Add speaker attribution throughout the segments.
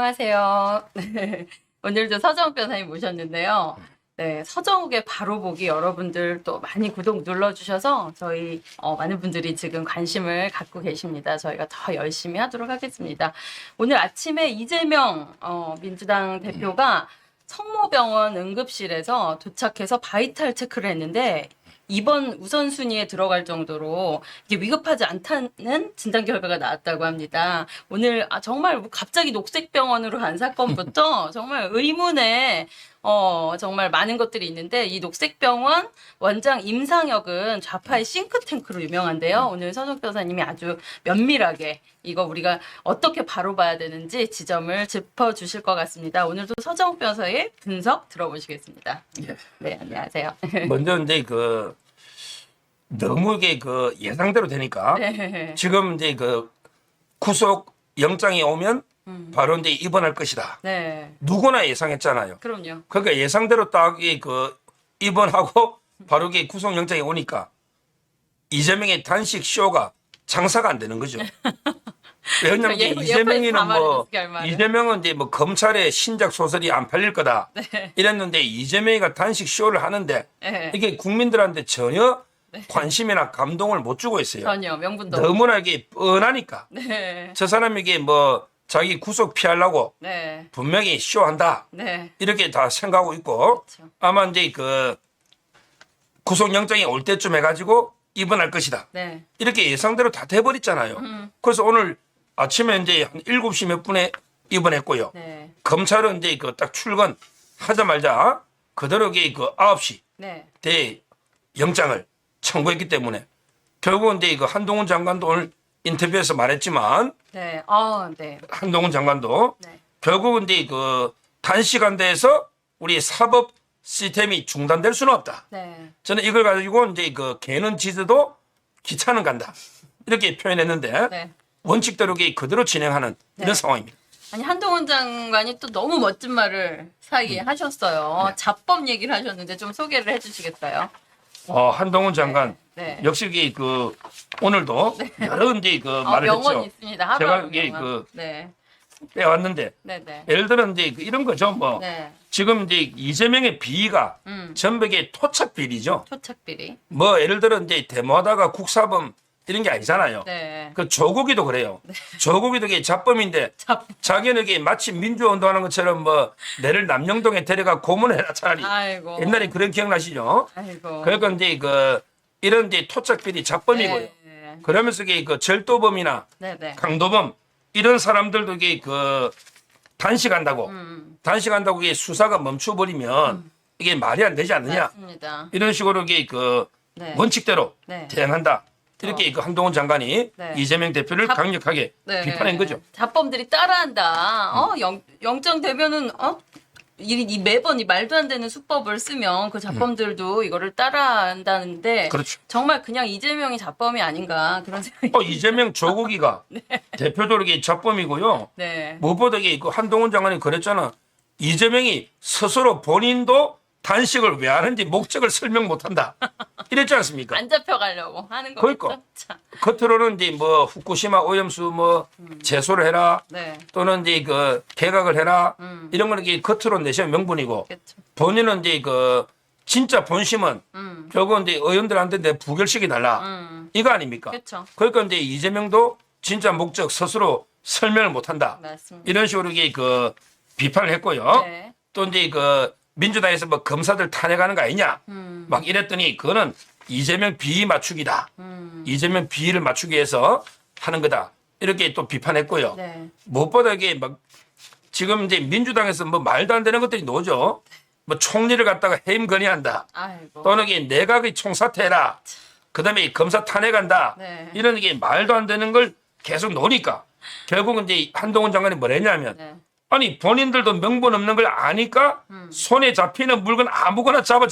Speaker 1: 안녕하세요. 네, 오늘도 서정욱 변호사님 모셨는데요. 네, 서정욱의 바로 보기 여러분들 또 많이 구독 눌러주셔서 저희 많은 분들이 지금 관심을 갖고 계십니다. 저희가 더 열심히 하도록 하겠습니다. 오늘 아침에 이재명 민주당 대표가 성모병원 응급실에서 도착해서 바이탈 체크를 했는데 입원 우선순위에 들어갈 정도로 이게 위급하지 않다는 진단 결과가 나왔다고 합니다. 오늘 정말 갑자기 녹색병원으로 간 사건부터 정말 의문의 정말 많은 것들이 있는데 이 녹색병원 원장 임상혁은 좌파의 싱크탱크로 유명한데요. 오늘 서정욱 변호사님이 아주 면밀하게 이거 우리가 어떻게 바로 봐야 되는지 지점을 짚어주실 것 같습니다. 오늘도 서정욱 변호사의 분석 들어보시겠습니다.
Speaker 2: 예.
Speaker 1: 네, 안녕하세요.
Speaker 2: 먼저 이제 너무 이게 예상대로 되니까
Speaker 1: 네.
Speaker 2: 지금 이제 구속 영장이 오면 바로 이제 입원할 것이다.
Speaker 1: 네,
Speaker 2: 누구나 예상했잖아요.
Speaker 1: 그럼요.
Speaker 2: 그러니까 예상대로 딱 입원하고 바로 이게 구속 영장이 오니까 이재명의 단식 쇼가 장사가 안 되는 거죠. 왜냐면 이재명은 이제 검찰의 신작 소설이 안 팔릴 거다.
Speaker 1: 네.
Speaker 2: 이랬는데 이재명이가 단식 쇼를 하는데
Speaker 1: 네.
Speaker 2: 이게 국민들한테 전혀 관심이나 감동을 못 주고 있어요.
Speaker 1: 전혀 명분도
Speaker 2: 너무나 이게 뻔하니까.
Speaker 1: 네.
Speaker 2: 저 사람에게 자기 구속 피하려고
Speaker 1: 네.
Speaker 2: 분명히 쇼한다.
Speaker 1: 네.
Speaker 2: 이렇게 다 생각하고 있고
Speaker 1: 그렇죠.
Speaker 2: 아마 이제 구속영장이 올 때쯤 해가지고 입원할 것이다.
Speaker 1: 네.
Speaker 2: 이렇게 예상대로 다 돼버렸잖아요. 그래서 오늘 아침에 이제 한 7시 몇 분에 입원했고요.
Speaker 1: 네.
Speaker 2: 검찰은 이제 딱 출근하자마자 그대로 9시
Speaker 1: 네.
Speaker 2: 대 영장을 청구했기 때문에 결국은 이제 한동훈 장관도 오늘 인터뷰에서 말했지만
Speaker 1: 네. 네.
Speaker 2: 한동훈 장관도
Speaker 1: 네.
Speaker 2: 결국은 이제 단시간대에서 우리 사법 시스템이 중단될 수는 없다.
Speaker 1: 네.
Speaker 2: 저는 이걸 가지고 이제 개는 짖어도 기차는 간다. 이렇게 표현했는데
Speaker 1: 네.
Speaker 2: 원칙대로 그대로 진행하는
Speaker 1: 네.
Speaker 2: 이런 상황입니다.
Speaker 1: 아니 한동훈 장관이 또 너무 멋진 말을 사이에 하셨어요.
Speaker 2: 네.
Speaker 1: 자법 얘기를 하셨는데 좀 소개를 해주시겠어요?
Speaker 2: 한동훈 장관
Speaker 1: 네.
Speaker 2: 역시 오늘도 여러 이제 말을
Speaker 1: 명언이
Speaker 2: 했죠.
Speaker 1: 있습니다.
Speaker 2: 제가
Speaker 1: 하루
Speaker 2: 이게
Speaker 1: 명언. 네.
Speaker 2: 빼왔는데
Speaker 1: 네. 네.
Speaker 2: 예를 들어 이제 이런 거죠.
Speaker 1: 네.
Speaker 2: 지금 이제 이재명의 비위가 전백의 토착 비리죠.
Speaker 1: 토착비리.
Speaker 2: 예를 들어 이제 데모하다가 국사범 이런 게 아니잖아요.
Speaker 1: 네.
Speaker 2: 조국이도 그래요. 조국이도 자범인데 자기는 마치 민주운동하는 것처럼 내를 남영동에 데려가 고문해라 차라리.
Speaker 1: 아이고.
Speaker 2: 옛날에 그런 기억나시죠?
Speaker 1: 아이고.
Speaker 2: 그러니까 이제 이런 이제 토착비리 작범이고요.
Speaker 1: 네.
Speaker 2: 그러면서 절도범이나
Speaker 1: 네. 네.
Speaker 2: 강도범 이런 사람들도 단식한다고 단식한다고 수사가 멈춰버리면 이게 말이 안 되지 않느냐.
Speaker 1: 맞습니다.
Speaker 2: 이런 식으로
Speaker 1: 네.
Speaker 2: 원칙대로
Speaker 1: 네.
Speaker 2: 대응한다. 이렇게 한동훈 장관이
Speaker 1: 네.
Speaker 2: 이재명 대표를 강력하게
Speaker 1: 네.
Speaker 2: 비판한 거죠.
Speaker 1: 자범들이 따라한다. 영장 되면은 이 매번 이 말도 안 되는 수법을 쓰면 그 자범들도 이거를 따라한다는데
Speaker 2: 그렇죠.
Speaker 1: 정말 그냥 이재명이 자범이 아닌가 그런 생각이.
Speaker 2: 이재명 조국이가 대표적으로 자범이고요.
Speaker 1: 네.
Speaker 2: 무엇보다 한동훈 장관이 그랬잖아. 이재명이 스스로 본인도 단식을 왜 하는지 목적을 설명 못한다. 이랬지 않습니까?
Speaker 1: 안 잡혀가려고 하는
Speaker 2: 그러니까.
Speaker 1: 거겠죠. 참.
Speaker 2: 겉으로는 이제 후쿠시마 오염수 제소를 해라
Speaker 1: 네.
Speaker 2: 또는 이제 개각을 해라 이런 거는 겉으로 내시면 명분이고
Speaker 1: 그렇죠.
Speaker 2: 본인은 이제 진짜 본심은 결국은 이제 의원들한테 내 부결시키 달라 이거 아닙니까?
Speaker 1: 그렇죠.
Speaker 2: 그러니까 이제 이재명도 진짜 목적 스스로 설명을 못한다.
Speaker 1: 맞습니다.
Speaker 2: 이런 식으로 비판을 했고요.
Speaker 1: 네.
Speaker 2: 또 이제 민주당에서 검사들 탄핵하는 거 아니냐 막 이랬더니 그거는 이재명 비위 맞추기다. 이재명 비위를 맞추기 위해서 하는 거다. 이렇게 또 비판했고요.
Speaker 1: 네.
Speaker 2: 무엇보다 지금 이제 민주당에서 말도 안 되는 것들이 나오죠. 총리를 갖다가 해임 건의한다.
Speaker 1: 아이고.
Speaker 2: 또는 내각의 총사퇴해라. 그다음에 검사 탄핵한다.
Speaker 1: 네.
Speaker 2: 이런 말도 안 되는 걸 계속 놓으니까 결국은 이제 한동훈 장관이 뭐랬냐면
Speaker 1: 네.
Speaker 2: 아니 본인들도 명분 없는 걸 아니까 손에 잡히는 물건 아무거나 잡아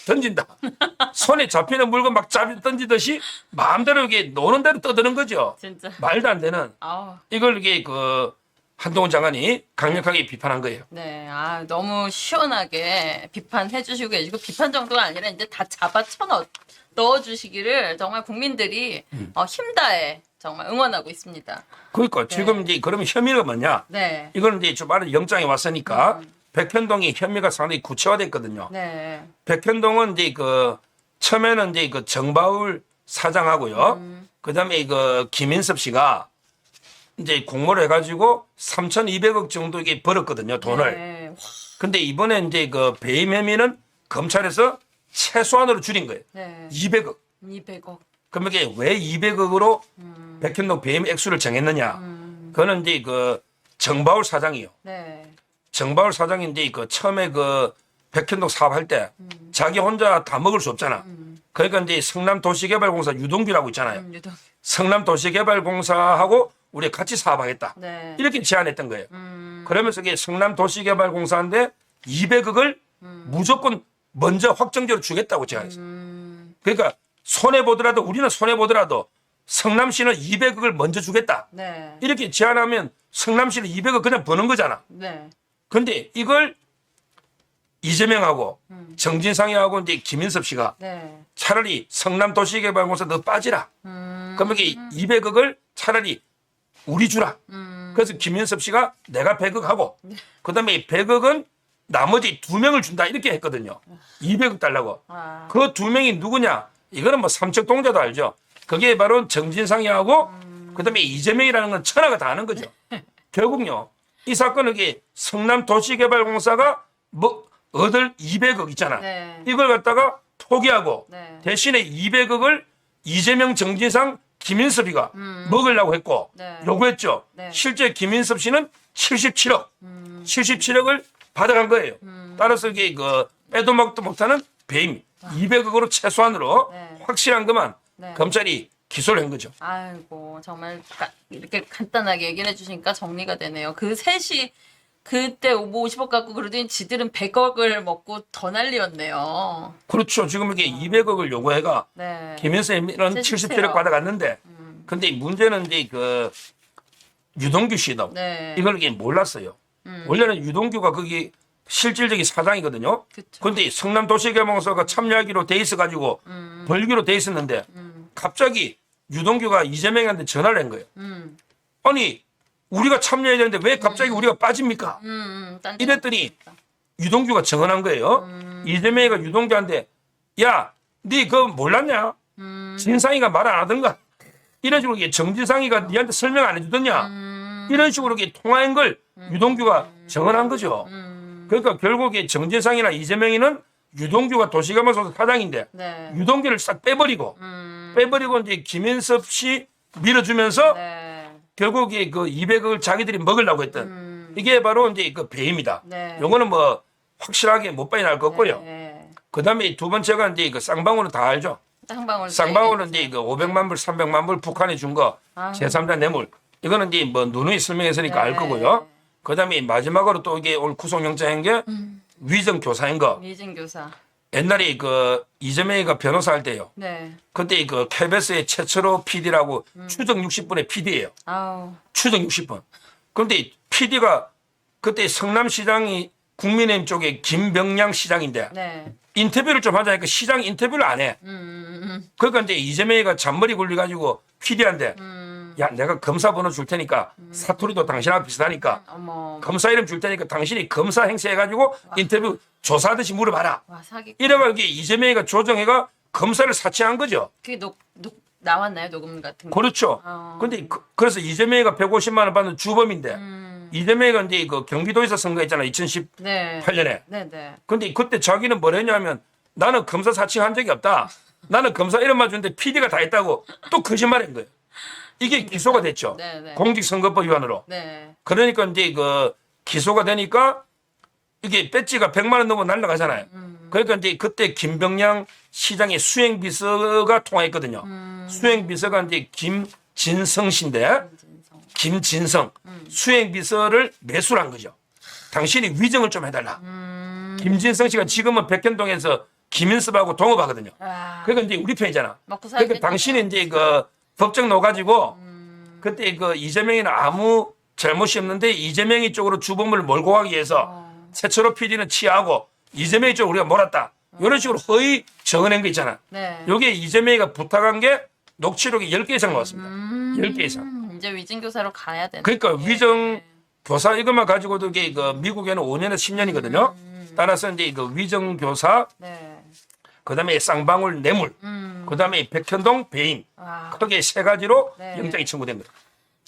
Speaker 2: 던진다. 손에 잡히는 물건 막 잡아 던지듯이 마음대로 노는 대로 떠드는 거죠.
Speaker 1: 진짜.
Speaker 2: 말도 안 되는 이걸 한동훈 장관이 강력하게 비판한 거예요.
Speaker 1: 네, 너무 시원하게 비판해 주시고 계시고 비판 정도가 아니라 이제 다 잡아 넣어주시기를 정말 국민들이 힘다해 정말 응원하고 있습니다.
Speaker 2: 그러니까 지금 이제 그러면 혐의가 뭐냐?
Speaker 1: 네.
Speaker 2: 이거는 이제 좀 안에 영장이 왔으니까 백현동이 혐의가 상당히 구체화됐거든요.
Speaker 1: 네.
Speaker 2: 백현동은 이제 그 처음에는 이제 그 정바울 사장하고요. 그다음에 그 김인섭 씨가 이제 공모를 해가지고 3,200억 정도 이게 벌었거든요, 돈을.
Speaker 1: 네.
Speaker 2: 근데 이번에 이제 그 배임 혐의는 검찰에서 최소한으로 줄인 거예요.
Speaker 1: 네.
Speaker 2: 200억.
Speaker 1: 200억.
Speaker 2: 그럼 이게 왜 200억으로 백현동 배임 액수를 정했느냐? 그거는 이제 그 정바울 사장이요.
Speaker 1: 네.
Speaker 2: 정바울 사장이 이제 그 처음에 그 백현동 사업할 때 자기 혼자 다 먹을 수 없잖아. 그러니까 이제 성남도시개발공사 유동규라고 있잖아요.
Speaker 1: 유동.
Speaker 2: 성남도시개발공사하고 우리 같이 사업하겠다.
Speaker 1: 네.
Speaker 2: 이렇게 제안했던 거예요. 그러면서 이게 성남도시개발공사인데 200억을 무조건 먼저 확정적으로 주겠다고 제안했어요. 그러니까 손해 보더라도 우리는 손해 보더라도 성남시는 200억을 먼저 주겠다.
Speaker 1: 네.
Speaker 2: 이렇게 제안하면 성남시는 200억 그냥 버는 거잖아.
Speaker 1: 네.
Speaker 2: 근데 이걸 이재명하고 정진상이하고 이제 김인섭 씨가
Speaker 1: 네.
Speaker 2: 차라리 성남도시개발공사 너 빠지라. 그러면 이게 200억을 차라리 우리 주라. 그래서 김인섭 씨가 내가 100억 하고 그다음에 이 100억은 나머지 2명을 준다 이렇게 했거든요. 200억 달라고.
Speaker 1: 아.
Speaker 2: 그 2명이 누구냐? 이거는 뭐 삼척동자도 알죠. 그게 바로 정진상이하고 그다음에 이재명이라는 건 천하가 다 아는 거죠. 결국요. 이 사건은 이게 성남도시개발공사가 뭐 얻을 200억 있잖아.
Speaker 1: 네.
Speaker 2: 이걸 갖다가 포기하고
Speaker 1: 네.
Speaker 2: 대신에 200억을 이재명, 정진상, 김인섭이가 먹으려고 했고
Speaker 1: 네.
Speaker 2: 요구했죠.
Speaker 1: 네.
Speaker 2: 실제 김인섭 씨는 77억, 77억을 받아간 거예요. 따라서 이게 그 빼도 먹도 못하는 배임 200억으로 최소한으로
Speaker 1: 네.
Speaker 2: 확실한 것만
Speaker 1: 네.
Speaker 2: 검찰이 기소를 한 거죠.
Speaker 1: 아이고 정말 이렇게 간단하게 얘기를 해주시니까 정리가 되네요. 그 셋이 그때 뭐 50억 갖고 그러더니 지들은 100억을 먹고 더 난리였네요.
Speaker 2: 그렇죠. 지금 이게 200억을 요구해가
Speaker 1: 네.
Speaker 2: 김인섭은 77억 받아갔는데 근데 문제는 이제 그 유동규 씨도
Speaker 1: 네.
Speaker 2: 이걸 이게 몰랐어요. 원래는 유동규가 거기 실질적인 사장이거든요.
Speaker 1: 그쵸.
Speaker 2: 그런데 성남도시개발공사가 참여하기로 돼 있어가지고 벌기로 돼 있었는데 갑자기 유동규가 이재명한테 전화를 한 거예요. 아니 우리가 참여해야 되는데 왜 갑자기 우리가 빠집니까? 이랬더니 유동규가 증언한 거예요. 이재명이가 유동규한테 야, 네 그거 몰랐냐? 진상이가 말 안 하던가? 이런 식으로 이게 정진상이가 니한테 설명 안 해주더냐? 이런 식으로 이게 통화한 걸 유동규가 증언한 거죠. 그러니까 결국에 정진상이나 이재명이는 유동규가 도시개발공사 사장인데
Speaker 1: 네.
Speaker 2: 유동규를 싹 빼버리고 이제 김인섭 씨 밀어주면서
Speaker 1: 네.
Speaker 2: 결국에 그 200억을 자기들이 먹으려고 했던 이게 바로 이제 그 배임이다.
Speaker 1: 네.
Speaker 2: 요거는 뭐 확실하게 못 봐야 날 것 같고요.
Speaker 1: 네.
Speaker 2: 그다음에 두 번째가 이제 그 쌍방울은 다 알죠.
Speaker 1: 쌍방울.
Speaker 2: 쌍방울은 이제 그 500만 불, 300만 불 북한에 준 거
Speaker 1: 아.
Speaker 2: 제3자 뇌물. 이거는 이제 뭐 누누이 설명했으니까 알
Speaker 1: 네.
Speaker 2: 거고요. 그다음에 마지막으로 또 이게 오늘 구속영장한 게 위정 교사인 거.
Speaker 1: 미진 교사.
Speaker 2: 옛날에 그 이재명이가 변호사 할 때요.
Speaker 1: 네.
Speaker 2: 그때 그 KBS의 최철호 PD라고 추적 60분의 PD예요.
Speaker 1: 아우.
Speaker 2: 추적 60분. 그런데 PD가 그때 성남시장이 국민의힘 쪽에 김병량 시장인데
Speaker 1: 네.
Speaker 2: 인터뷰를 좀 하자니까 시장 인터뷰를 안 해. 그러니까 이제 이재명이가 잔머리 굴려가지고 PD한테 야 내가 검사 번호 줄 테니까 사투리도 당신하고 비슷하니까
Speaker 1: 어머.
Speaker 2: 검사 이름 줄 테니까 당신이 검사 행세해가지고 인터뷰 조사하듯이 물어봐라.
Speaker 1: 와 사기.
Speaker 2: 이래가 이게 이재명이가 조정해가 검사를 사치한 거죠.
Speaker 1: 그게 나왔나요 녹음 같은 거?
Speaker 2: 그렇죠. 근데 그래서 이재명이가 150만 원 받는 주범인데 이재명이가 이제 그 경기도에서 선거했잖아 2018년에.
Speaker 1: 네. 네네.
Speaker 2: 근데 그때 자기는 뭘 했냐면 나는 검사 사칭한 적이 없다. 나는 검사 이름만 주는데 PD가 다 했다고 또 거짓말한 거예요. 이게 기소가 됐죠.
Speaker 1: 네네.
Speaker 2: 공직선거법 위반으로.
Speaker 1: 네.
Speaker 2: 그러니까 이제 그 기소가 되니까 이게 배지가 100만 원 넘어 날라가잖아요. 그러니까 이제 그때 김병량 시장의 수행비서가 통화했거든요. 수행비서가 이제 김진성 씨인데 김진성 수행비서를 매수를 한 거죠. 당신이 위정을 좀 해달라. 김진성 씨가 지금은 백현동에서 김인섭하고 동업하거든요.
Speaker 1: 아.
Speaker 2: 그러니까 이제 우리 편이잖아.
Speaker 1: 먹고 살겠다.
Speaker 2: 그러니까 당신이 이제 그 법정 넣어가지고 그때 그 이재명이는 아무 잘못이 없는데 이재명이 쪽으로 주범을 몰고 가기 위해서 최철호 PD는 치하고 이재명이 쪽으로 우리가 몰았다. 이런 식으로 허위 적어낸 거 있잖아.
Speaker 1: 네.
Speaker 2: 요게 이재명이가 부탁한 게 녹취록이 10개 이상 나왔습니다. 10개 이상.
Speaker 1: 이제 위증교사로 가야 되는.
Speaker 2: 그러니까 위정 교사 이것만 가지고도 이게 그 미국에는 5년에서 10년이거든요. 따라서 이제 그 위정 교사,
Speaker 1: 네.
Speaker 2: 그다음에 쌍방울 뇌물, 그다음에 백현동 배임,
Speaker 1: 와.
Speaker 2: 크게 세 가지로
Speaker 1: 네.
Speaker 2: 영장이 청구됩니다.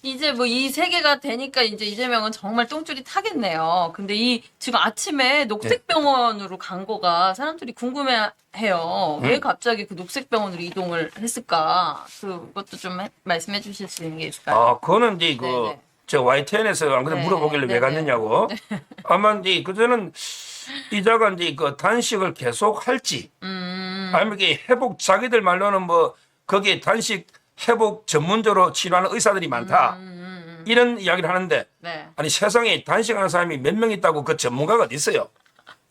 Speaker 1: 이제 뭐 이 세 개가 되니까 이제 이재명은 정말 똥줄이 타겠네요. 근데 이 지금 아침에 녹색병원으로 간 거가 사람들이 궁금해해요. 왜 갑자기 그 녹색병원으로 이동을 했을까? 그것도 좀 말씀해 주실 수 있는 게 있을까요?
Speaker 2: 아, 그거는 이제 그
Speaker 1: 네네.
Speaker 2: 저 YTN에서 안 그래
Speaker 1: 네.
Speaker 2: 물어보길래
Speaker 1: 네네.
Speaker 2: 왜 갔느냐고. 아마 이제 그저는 이자가 이제 그 단식을 계속 할지, 아니면 이게 회복 자기들 말로는 뭐 거기에 단식 회복 전문적으로 치료하는 의사들이 많다. 이런 이야기를 하는데
Speaker 1: 네.
Speaker 2: 아니 세상에 단식하는 사람이 몇 명 있다고 그 전문가가 어디 있어요?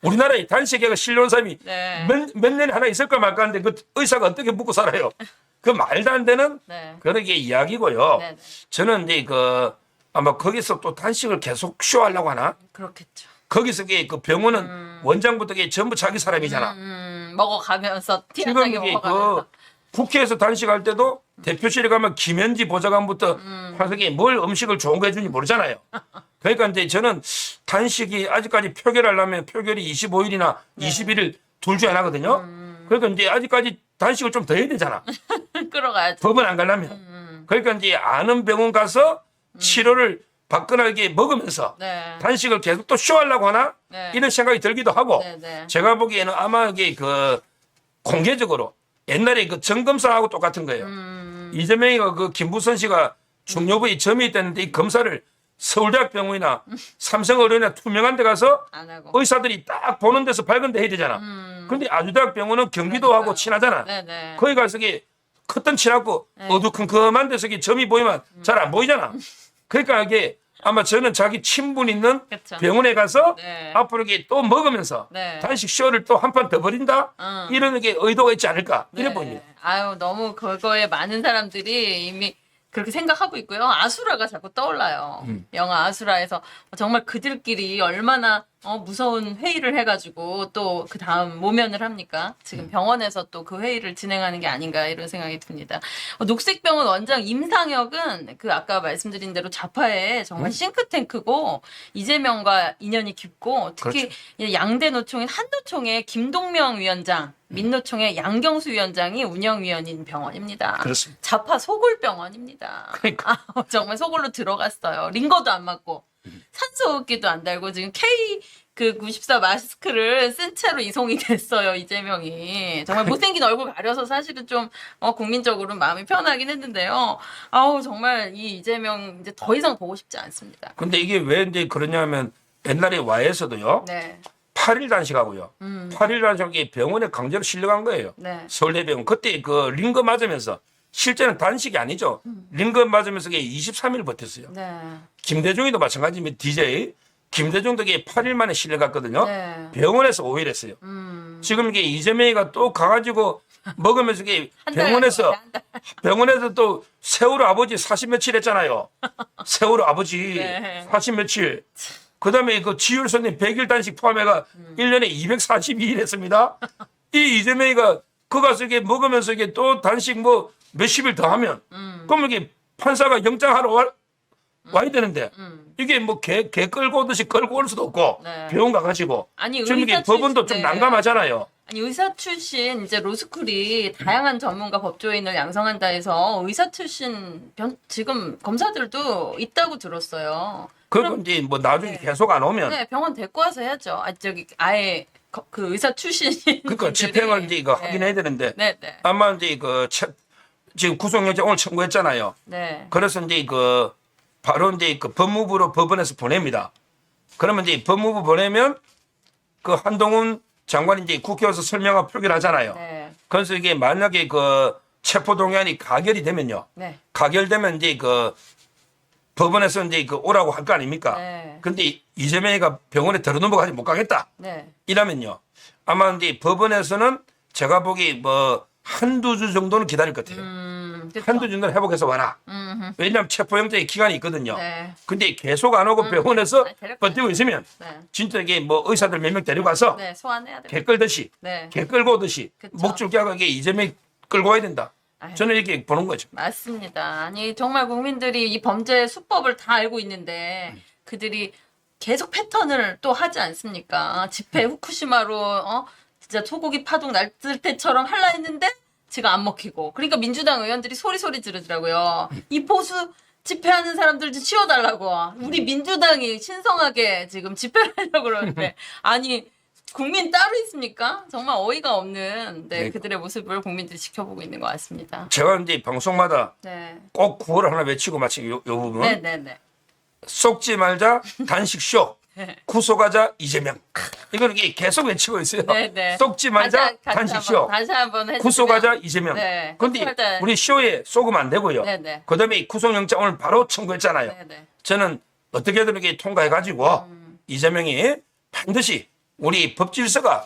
Speaker 2: 우리나라에 단식에 실려온 사람이
Speaker 1: 네.
Speaker 2: 몇 년에 하나 있을까 말까 하는데 그 의사가 어떻게 묵고 살아요? 그 말도 안 되는
Speaker 1: 네.
Speaker 2: 그런 게 이야기고요.
Speaker 1: 네. 네.
Speaker 2: 저는 이제 그 아마 거기서 또 단식을 계속 쇼하려고 하나?
Speaker 1: 그렇겠죠.
Speaker 2: 거기서 그 병원은 원장부터 전부 자기 사람이잖아.
Speaker 1: 먹어가면서 티 안
Speaker 2: 지금
Speaker 1: 나게
Speaker 2: 이게
Speaker 1: 먹어가면서.
Speaker 2: 국회에서 단식할 때도 대표실에 가면 김현지 보좌관부터 화석이 뭘 음식을 좋은 거 해주는지 모르잖아요. 그러니까 이제 저는 단식이 아직까지 표결하려면 표결이 25일이나 21일 둘 중에 하나거든요. 그러니까 이제 아직까지 단식을 좀 더 해야 되잖아.
Speaker 1: 끌어가야지.
Speaker 2: 법원 안 가려면. 그러니까 이제 아는 병원 가서 치료를 받거나 먹으면서
Speaker 1: 네.
Speaker 2: 단식을 계속 또 쇼하려고 하나?
Speaker 1: 네.
Speaker 2: 이런 생각이 들기도 하고
Speaker 1: 네. 네.
Speaker 2: 제가 보기에는 아마 이게 그 공개적으로 옛날에 그 정검사하고 똑같은 거예요. 이재명이가 그 김부선 씨가 중요부에 점이 있다는데 이 검사를 서울대학병원이나 삼성의료원이나 투명한 데 가서
Speaker 1: 안 하고.
Speaker 2: 의사들이 딱 보는 데서 밝은 데 해야 되잖아. 근데 아주대학병원은 경기도하고
Speaker 1: 그러니까요.
Speaker 2: 친하잖아.
Speaker 1: 네네.
Speaker 2: 거기 가서 이게 컸던 친하고 어두컴컴한 데서 이게 점이 보이면 잘 안 보이잖아. 그러니까 이게 아마 저는 자기 친분 있는
Speaker 1: 그쵸.
Speaker 2: 병원에 가서
Speaker 1: 네.
Speaker 2: 앞으로 이게 또 먹으면서
Speaker 1: 네.
Speaker 2: 단식 쇼를 또 한 판 더 벌인다? 이런 게 의도가 있지 않을까? 이래
Speaker 1: 네.
Speaker 2: 보입니다.
Speaker 1: 아유, 너무 그거에 많은 사람들이 이미 그렇게 생각하고 있고요. 아수라가 자꾸 떠올라요. 영화 아수라에서 정말 그들끼리 얼마나 무서운 회의를 해가지고 또 그 다음 모면을 합니까? 지금 병원에서 또 그 회의를 진행하는 게 아닌가 이런 생각이 듭니다. 녹색병원 원장 임상혁은 그 아까 말씀드린 대로 좌파의 정말 싱크탱크고 이재명과 인연이 깊고 특히 양대 노총인 한노총의 김동명 위원장 민노총의 양경수 위원장이 운영위원인 병원입니다.
Speaker 2: 그렇습니다.
Speaker 1: 좌파 소굴병원입니다.
Speaker 2: 그러니까.
Speaker 1: 정말 소굴로 들어갔어요. 링거도 안 맞고 산소호흡기도 안 달고 지금 K94 마스크를 쓴 채로 이송이 됐어요. 이재명이. 정말 못생긴 얼굴 가려서 사실은 좀 국민적으로 마음이 편하긴 했는데요. 아우 정말 이 이재명 이제 더 이상 보고 싶지 않습니다.
Speaker 2: 근데 이게 왜 이제 그러냐면 옛날에 와에서도요.
Speaker 1: 네.
Speaker 2: 8일 단식하고요. 8일 단식이 병원에 강제로 실려간 거예요.
Speaker 1: 네.
Speaker 2: 서울대병원. 그때 그 링거 맞으면서 실제는 단식이 아니죠. 링거 맞으면서 23일 버텼어요.
Speaker 1: 네.
Speaker 2: 김대중이도 마찬가지입니다. DJ. 김대중도 8일 만에 실려갔거든요.
Speaker 1: 네.
Speaker 2: 병원에서 5일 했어요. 지금 이게 이재명이가 또 가가지고 먹으면서 이게
Speaker 1: 한 달
Speaker 2: 병원에서
Speaker 1: 한 달.
Speaker 2: 병원에서 또 세월호 아버지 40 며칠 했잖아요. 세월호 아버지
Speaker 1: 네.
Speaker 2: 40 며칠. 그다음에 그 지율선님 100일 단식 포함해가 1년에 242일 했습니다. 이 이재명이가 그 가서 이게 먹으면서 이게 또 단식 뭐 몇십일 더 하면 그럼 이게 판사가 영장하러 와야 되는데 이게 뭐 개 끌고 오듯이 끌고 올 수도 없고
Speaker 1: 네.
Speaker 2: 병원 가가지고
Speaker 1: 아니
Speaker 2: 지금 이게
Speaker 1: 의사
Speaker 2: 법원도
Speaker 1: 출신-
Speaker 2: 좀
Speaker 1: 네.
Speaker 2: 난감하잖아요.
Speaker 1: 아니 의사 출신 이제 로스쿨이 다양한 전문가 법조인을 양성한다 해서 의사 출신 지금 검사들도 있다고 들었어요.
Speaker 2: 그거 이제 뭐 나중에
Speaker 1: 네.
Speaker 2: 계속 안 오면
Speaker 1: 네, 병원 데리고 와서 해야죠. 아 저기 아예 그 의사 출신인
Speaker 2: 그러니까
Speaker 1: 분들이.
Speaker 2: 집행을 이제 이거
Speaker 1: 네.
Speaker 2: 하긴 해야 되는데
Speaker 1: 네, 네,
Speaker 2: 아마 이제 지금 구속영장 오늘 청구했잖아요.
Speaker 1: 네,
Speaker 2: 그래서 이제 바로 이제 법무부로 법원에서 보냅니다. 그러면 이제 법무부 보내면 그 한동훈 장관이 이제 국회에서 설명하고 표결하잖아요.
Speaker 1: 네,
Speaker 2: 그래서 이게 만약에 체포동의안이 가결이 되면요.
Speaker 1: 네,
Speaker 2: 가결되면 이제 법원에서 이제 오라고 할 거 아닙니까?
Speaker 1: 네.
Speaker 2: 근데 이재명이가 병원에 들어 넘어가지 못 가겠다.
Speaker 1: 네.
Speaker 2: 이라면요. 아마 이제 법원에서는 제가 보기 뭐 한두 주 정도는 기다릴 것 같아요.
Speaker 1: 그쵸.
Speaker 2: 한두 정도는 회복해서 와라. 왜냐하면 체포영장의 기간이 있거든요.
Speaker 1: 네.
Speaker 2: 근데 계속 안 오고 병원에서
Speaker 1: 아, 데려가야죠.
Speaker 2: 버티고 있으면
Speaker 1: 네.
Speaker 2: 진짜 이게 뭐 의사들 몇 명 데리고 가서
Speaker 1: 네, 소환해야
Speaker 2: 개
Speaker 1: 돼요.
Speaker 2: 끌듯이
Speaker 1: 네.
Speaker 2: 개 끌고 오듯이
Speaker 1: 그쵸.
Speaker 2: 목줄 껴가게 이재명이 끌고 와야 된다.
Speaker 1: 아유.
Speaker 2: 저는 이렇게 보는 거죠.
Speaker 1: 맞습니다. 아니 정말 국민들이 이 범죄 수법을 다 알고 있는데 그들이 계속 패턴을 또 하지 않습니까? 집회 후쿠시마로 진짜 소고기 파동 났을 때처럼 할라 했는데 지금 안 먹히고 그러니까 민주당 의원들이 소리 지르더라고요. 이 보수 집회하는 사람들 좀 치워달라고. 우리 민주당이 신성하게 지금 집회를 하려고 그러는데 아니 국민 따로 있습니까? 정말 어이가 없는
Speaker 2: 네.
Speaker 1: 그들의 모습을 국민들이 지켜보고 있는 것 같습니다.
Speaker 2: 제가 이제 방송마다
Speaker 1: 네.
Speaker 2: 꼭 구호를 하나 외치고 마치 요 부분
Speaker 1: 네네네.
Speaker 2: 속지 말자 단식쇼
Speaker 1: 네.
Speaker 2: 구속하자 이재명 이거는 이게 계속 외치고 있어요.
Speaker 1: 네네.
Speaker 2: 속지 말자
Speaker 1: 같이
Speaker 2: 단식쇼
Speaker 1: 다시 한번 해주시면.
Speaker 2: 구속하자 이재명.
Speaker 1: 네.
Speaker 2: 그런데
Speaker 1: 구속할 때-
Speaker 2: 우리 쇼에 쏘면 안 되고요.
Speaker 1: 네네.
Speaker 2: 그다음에 구속영장 오늘 바로 청구했잖아요.
Speaker 1: 네네.
Speaker 2: 저는 어떻게든 이렇게 통과해가지고 이재명이 반드시 우리 법 질서가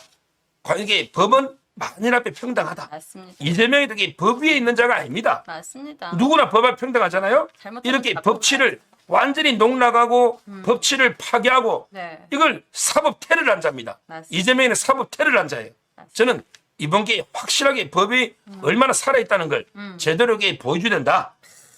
Speaker 2: 이게 법은 만인 앞에 평등하다.
Speaker 1: 맞습니다.
Speaker 2: 이재명이 되게 법 위에 있는 자가 아닙니다.
Speaker 1: 맞습니다.
Speaker 2: 누구나 법 앞에 평등하잖아요.
Speaker 1: 잘못하면
Speaker 2: 이렇게
Speaker 1: 잡히고
Speaker 2: 법치를 완전히 농락하고 법치를 파괴하고
Speaker 1: 네.
Speaker 2: 이걸 사법 테러를 한 자입니다.
Speaker 1: 맞습니다.
Speaker 2: 이재명은 사법 테러를 한 자예요. 저는 이번 게 확실하게 법이 얼마나 살아있다는 걸 제대로 이게 보여줘야 된다.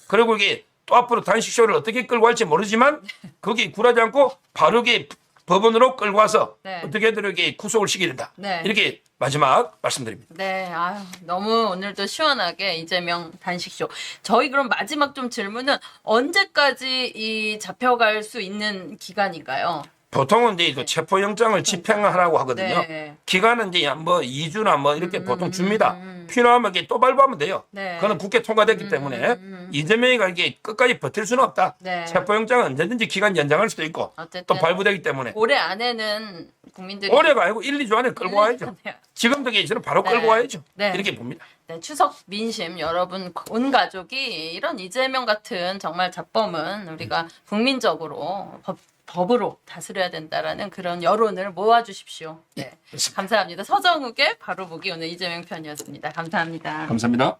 Speaker 2: 그리고 이게 또 앞으로 단식쇼를 어떻게 끌고 갈지 모르지만 거기에 굴하지 않고 바로 이게 법원으로 끌고 와서
Speaker 1: 네.
Speaker 2: 어떻게든 이렇게 구속을 시켜야 된다.
Speaker 1: 네.
Speaker 2: 이렇게 마지막 말씀드립니다.
Speaker 1: 네, 아유, 너무 오늘도 시원하게 이재명 단식쇼. 저희 그럼 마지막 좀 질문은 언제까지 이 잡혀갈 수 있는 기간인가요?
Speaker 2: 보통은 이제 그 체포영장을 집행하라고 하거든요.
Speaker 1: 네.
Speaker 2: 기간은 이제 뭐 2주나 뭐 이렇게 보통 줍니다. 필요하면 이게 또 발부하면 돼요.
Speaker 1: 네.
Speaker 2: 그거는 국회 통과됐기 때문에 이재명이가 이게 끝까지 버틸 수는 없다.
Speaker 1: 네.
Speaker 2: 체포영장은 언제든지 기간 연장할 수도 있고
Speaker 1: 어쨌든
Speaker 2: 또 발부되기 때문에
Speaker 1: 올해 안에는 국민들이
Speaker 2: 올해가 아니고 1, 2주 안에 끌고 와야죠. 지금도 저는 바로
Speaker 1: 네.
Speaker 2: 끌고 와야죠.
Speaker 1: 네.
Speaker 2: 이렇게 봅니다.
Speaker 1: 네, 추석 민심 여러분 온 가족이 이런 이재명 같은 정말 잡범은 우리가 국민적으로 법으로 다스려야 된다라는 그런 여론을 모아주십시오. 네,
Speaker 2: 그렇습니다.
Speaker 1: 감사합니다. 서정욱의 바로 보기 오늘 이재명 편이었습니다. 감사합니다.
Speaker 2: 감사합니다.